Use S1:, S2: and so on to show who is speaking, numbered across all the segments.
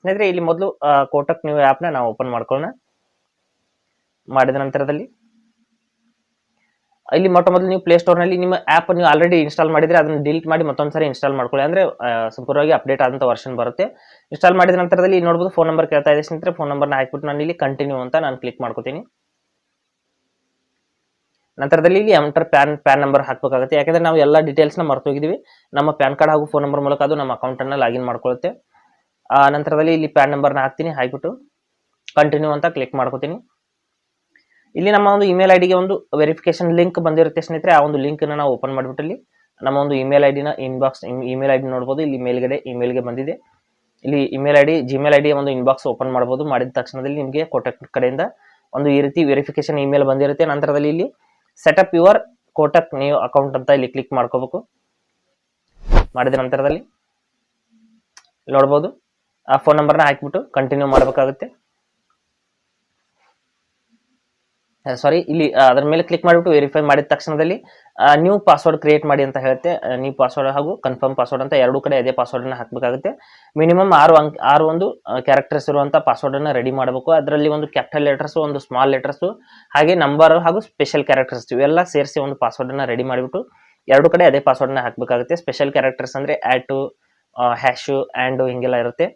S1: ಸ್ನೇಹಿತರೆ ಇಲ್ಲಿ ಮೊದಲು ಕೋಟಕ್ ನ್ಯೂ ಆ್ಯಪ್ನ ನಾವು ಓಪನ್ ಮಾಡ್ಕೊಳ್ಳೋಣ. ಮಾಡಿದ ನಂತರದಲ್ಲಿ ಇಲ್ಲಿ ಮೊಟ್ಟ ಮೊದಲು ನೀವು ಪ್ಲೇಸ್ಟೋರ್ನಲ್ಲಿ ನಿಮ್ಮ ಆ್ಯಪ್ ನೀವು ಆಲ್ರೆಡಿ ಇನ್ಸ್ಟಾಲ್ ಮಾಡಿದರೆ ಅದನ್ನು ಡಿಲೀಟ್ ಮಾಡಿ ಮತ್ತೊಂದ್ಸರಿ ಇನ್ಸ್ಟಾಲ್ ಮಾಡ್ಕೊಳ್ಳಿ. ಅಂದರೆ ಸಂಪೂರ್ಣವಾಗಿ ಅಪ್ಡೇಟ್ ಆದಂಥ ವರ್ಷನ್ ಬರುತ್ತೆ. ಇನ್ಸ್ಟಾಲ್ ಮಾಡಿದ ನಂತರದಲ್ಲಿ ನೋಡ್ಬೋದು ಫೋನ್ ನಂಬರ್ ಕೇಳ್ತಾ ಇದೆ ಸ್ನೇಹಿತರೆ. ಫೋನ್ ನಂಬರ್ನ ಹಾಕ್ಬಿಟ್ಟು ನಾನು ಇಲ್ಲಿ ಕಂಟಿನ್ಯೂ ಅಂತ ನಾನು ಕ್ಲಿಕ್ ಮಾಡ್ಕೋತೀನಿ. ನಂತರದಲ್ಲಿ ಇಲ್ಲಿ ಎಂಟರ್ ಪ್ಯಾನ್ ನಂಬರ್ ಹಾಕಬೇಕಾಗುತ್ತೆ. ಯಾಕಂದರೆ ನಾವು ಎಲ್ಲ ಡೀಟೇಲ್ಸ್ನ ಮರ್ತು ಹೋಗಿದ್ದೀವಿ. ನಮ್ಮ ಪ್ಯಾನ್ ಕಾರ್ಡ್ ಹಾಗೂ ಫೋನ್ ನಂಬರ್ ಮೂಲಕ ಅದು ನಮ್ಮ ಅಕೌಂಟನ್ನು ಲಾಗಿನ್ ಮಾಡ್ಕೊಳ್ಳುತ್ತೆ. ನಂತರದಲ್ಲಿ ಇಲ್ಲಿ ಪ್ಯಾನ್ ನಂಬರ್ನ ಹಾಕ್ತೀನಿ. ಹಾಕಿಬಿಟ್ಟು ಕಂಟಿನ್ಯೂ ಅಂತ ಕ್ಲಿಕ್ ಮಾಡ್ಕೋತೀನಿ. ಇಲ್ಲಿ ನಮ್ಮ ಒಂದು ಇಮೇಲ್ ಐಡಿಗೆ ಒಂದು ವೆರಿಫಿಕೇಶನ್ ಲಿಂಕ್ ಬಂದಿರುತ್ತೆ ಸ್ನೇಹಿತರೆ. ಆ ಒಂದು ಲಿಂಕನ್ನು ನಾವು ಓಪನ್ ಮಾಡಿಬಿಟ್ಟು ಇಲ್ಲಿ ನಮ್ಮ ಒಂದು ಇಮೇಲ್ ಐಡಿನ ಇಮೇಲ್ ಐಡಿ ನೋಡ್ಬೋದು. ಇಲ್ಲಿ ಮೇಲ್ಗಡೆ ಇಮೇಲ್ಗೆ ಬಂದಿದೆ. ಇಲ್ಲಿ ಇಮೇಲ್ ಐಡಿ ಜಿಮೇಲ್ ಐಡಿ ಒಂದು ಇನ್ಬಾಕ್ಸ್ ಓಪನ್ ಮಾಡ್ಬೋದು. ಮಾಡಿದ ತಕ್ಷಣದಲ್ಲಿ ನಿಮಗೆ ಕೋಟಕ್ ಕಡೆಯಿಂದ ಒಂದು ಈ ರೀತಿ ವೆರಿಫಿಕೇಶನ್ ಇಮೇಲ್ ಬಂದಿರುತ್ತೆ. ನಂತರದಲ್ಲಿ ಇಲ್ಲಿ setup your Kotak new account ಅಂತ ಇಲ್ಲಿ ಕ್ಲಿಕ್ ಮಾಡ್ಕೋಬೇಕು. ಮಾಡಿದ ನಂತರದಲ್ಲಿ ನೋಡ್ಬೋದು ಆ ಫೋನ್ ನಂಬರ್ನ ಹಾಕಿಬಿಟ್ಟು ಕಂಟಿನ್ಯೂ ಮಾಡಬೇಕಾಗುತ್ತೆ. ಸಾರಿ, ಇಲ್ಲಿ ಅದರ ಮೇಲೆ ಕ್ಲಿಕ್ ಮಾಡಿಬಿಟ್ಟು ವೆರಿಫೈ ಮಾಡಿದ ತಕ್ಷಣದಲ್ಲಿ ನ್ಯೂ ಪಾಸ್ವರ್ಡ್ ಕ್ರಿಯೇಟ್ ಮಾಡಿ ಅಂತ ಹೇಳುತ್ತೆ. ನ್ಯೂ ಪಾಸ್ವರ್ಡ್ ಹಾಗೂ ಕನ್ಫರ್ಮ್ ಪಾಸ್ವರ್ಡ್ ಅಂತ ಎರಡೂ ಕಡೆ ಅದೇ ಪಾಸ್ವರ್ಡನ್ನು ಹಾಕಬೇಕಾಗುತ್ತೆ. ಮಿನಿಮಮ್ 6 ಒಂದು ಕ್ಯಾರೆಕ್ಟರ್ಸ್ ಇರುವಂಥ ಪಾಸ್ವರ್ಡನ್ನು ರೆಡಿ ಮಾಡಬೇಕು. ಅದರಲ್ಲಿ ಒಂದು ಕ್ಯಾಪಿಟಲ್ ಲೆಟರ್ಸು, ಒಂದು ಸ್ಮಾಲ್ ಲೆಟರ್ಸು, ಹಾಗೆ ನಂಬರ್ ಹಾಗೂ ಸ್ಪೆಷಲ್ ಕ್ಯಾರೆಕ್ಟರ್ಸ್ ಇವೆಲ್ಲ ಸೇರಿಸಿ ಒಂದು ಪಾಸ್ವರ್ಡನ್ನು ರೆಡಿ ಮಾಡಿಬಿಟ್ಟು ಎರಡೂ ಕಡೆ ಅದೇ ಪಾಸ್ವರ್ಡನ್ನ ಹಾಕಬೇಕಾಗುತ್ತೆ. ಸ್ಪೆಷಲ್ ಕ್ಯಾರೆಕ್ಟರ್ಸ್ ಅಂದರೆ @ ಹ್ಯಾಶು ಆ್ಯಂಡ್ ಹಿಂಗೆಲ್ಲ ಇರುತ್ತೆ.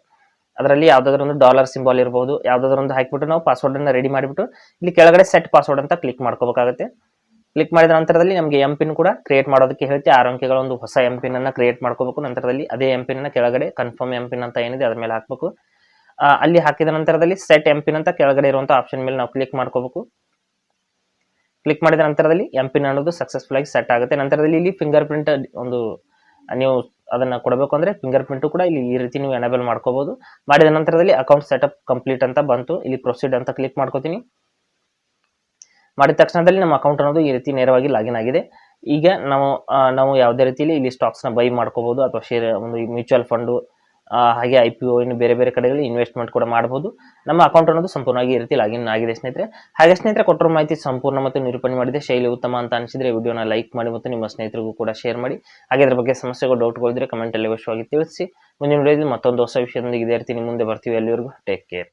S1: ಅದರಲ್ಲಿ ಯಾವುದಾದ್ರೂ ಒಂದು ಡಾಲರ್ ಸಿಂಬಾಲ್ ಇರಬಹುದು, ಯಾವುದಾದ್ರೂ ಒಂದು ಹಾಕಿಬಿಟ್ಟು ನಾವು ಪಾಸ್ವರ್ಡನ್ನು ರೆಡಿ ಮಾಡಿಬಿಟ್ಟು ಇಲ್ಲಿ ಕೆಳಗಡೆ ಸೆಟ್ ಪಾಸ್ವರ್ಡ್ ಅಂತ ಕ್ಲಿಕ್ ಮಾಡ್ಕೋಬೇಕಾಗುತ್ತೆ. ಕ್ಲಿಕ್ ಮಾಡಿದ ನಂತರದಲ್ಲಿ ನಮಗೆ ಎಂ ಪಿನ್ ಕೂಡ ಕ್ರಿಯೇಟ್ ಮಾಡೋದಕ್ಕೆ ಹೇಳುತ್ತೆ. 6 ಅಂಕೆಗಳ ಒಂದು ಹೊಸ ಎಂ ಪಿನ್ ಅನ್ನು ಕ್ರಿಯೇಟ್ ಮಾಡ್ಕೋಬೇಕು. ನಂತರದಲ್ಲಿ ಅದೇ ಎಂ ಪಿನ್ ಅನ್ನು ಕೆಳಗಡೆ ಕನ್ಫರ್ಮ್ ಎಂ ಪಿನ್ ಅಂತ ಏನಿದೆ ಅದ್ರ ಮೇಲೆ ಹಾಕಬೇಕು. ಅಲ್ಲಿ ಹಾಕಿದ ನಂತರದಲ್ಲಿ ಸೆಟ್ ಎಂ ಪಿನ್ ಅಂತ ಕೆಳಗಡೆ ಇರುವಂಥ ಆಪ್ಷನ್ ಮೇಲೆ ನಾವು ಕ್ಲಿಕ್ ಮಾಡ್ಕೋಬೇಕು. ಕ್ಲಿಕ್ ಮಾಡಿದ ನಂತರದಲ್ಲಿ ಎಂ ಪಿನ್ ಅನ್ನೋದು ಸಕ್ಸಸ್ಫುಲ್ ಆಗಿ ಸೆಟ್ ಆಗುತ್ತೆ. ನಂತರದಲ್ಲಿ ಇಲ್ಲಿ ಫಿಂಗರ್ ಪ್ರಿಂಟ್ ಒಂದು ನೀವು ಅದನ್ನು ಕೊಡಬೇಕು ಅಂದರೆ ಫಿಂಗರ್ ಪ್ರಿಂಟು ಕೂಡ ಇಲ್ಲಿ ಈ ರೀತಿ ನೀವು ಎನೇಬಲ್ ಮಾಡ್ಕೋಬಹುದು. ಮಾಡಿದ ನಂತರದಲ್ಲಿ ಅಕೌಂಟ್ ಸೆಟಪ್ ಕಂಪ್ಲೀಟ್ ಅಂತ ಬಂತು. ಇಲ್ಲಿ ಪ್ರೊಸೀಡ್ ಅಂತ ಕ್ಲಿಕ್ ಮಾಡ್ಕೋತೀನಿ. ಮಾಡಿದ ತಕ್ಷಣದಲ್ಲಿ ನಮ್ಮ ಅಕೌಂಟ್ ಅನ್ನೋದು ಈ ರೀತಿ ನೇರವಾಗಿ ಲಾಗಿನ್ ಆಗಿದೆ. ಈಗ ನಾವು ಯಾವುದೇ ರೀತಿಯಲ್ಲಿ ಇಲ್ಲಿ ಸ್ಟಾಕ್ಸ್ನ ಬೈ ಮಾಡ್ಕೋಬಹುದು ಅಥವಾ ಶೇರ್ ಒಂದು ಮ್ಯೂಚುವಲ್ ಫಂಡು ಹಾಗೆ IPO ಇನ್ನು ಬೇರೆ ಬೇರೆ ಕಡೆಗಳಲ್ಲಿ ಇನ್ವೆಸ್ಟ್ಮೆಂಟ್ ಕೂಡ ಮಾಡಬಹುದು. ನಮ್ಮ ಅಕೌಂಟ್ ಅನ್ನೋದು ಸಂಪೂರ್ಣವಾಗಿ ಈ ರೀತಿ ಲಾಗಿನ್ ಆಗಿದೆ ಸ್ನೇಹಿತರೆ. ಹಾಗೆ ಸ್ನೇಹಿತರೆ ಕೊಟ್ಟಿರೋ ಮಾಹಿತಿ ಸಂಪೂರ್ಣ ಮತ್ತು ನಿರೂಪಣೆ ಮಾಡಿದೆ, ಶೈಲಿ ಉತ್ತಮ ಅಂತ ಅನಿಸಿದ್ರೆ ವಿಡಿಯೋನ ಲೈಕ್ ಮಾಡಿ ಮತ್ತು ನಿಮ್ಮ ಸ್ನೇಹಿತರಿಗೂ ಕೂಡ ಶೇರ್ ಮಾಡಿ. ಹಾಗೆ ಅದ್ರ ಬಗ್ಗೆ ಸಮಸ್ಯೆಗಳು ಡೌಟ್ಗಳಿದ್ರೆ ಕಮೆಂಟಲ್ಲಿ ಅವಶ್ಯವಾಗಿ ತಿಳಿಸಿ. ಮುಂದಿನ ವಿಡಿಯೋದಲ್ಲಿ ಮತ್ತೊಂದು ಹೊಸ ವಿಷಯದೊಂದಿಗೆ ಇದೇ ರೀತಿ ನಿಮ್ಮ ಮುಂದೆ ಬರ್ತೀವಿ. ಅಲ್ಲಿವರೆಗೂ ಟೇಕ್ ಕೇರ್.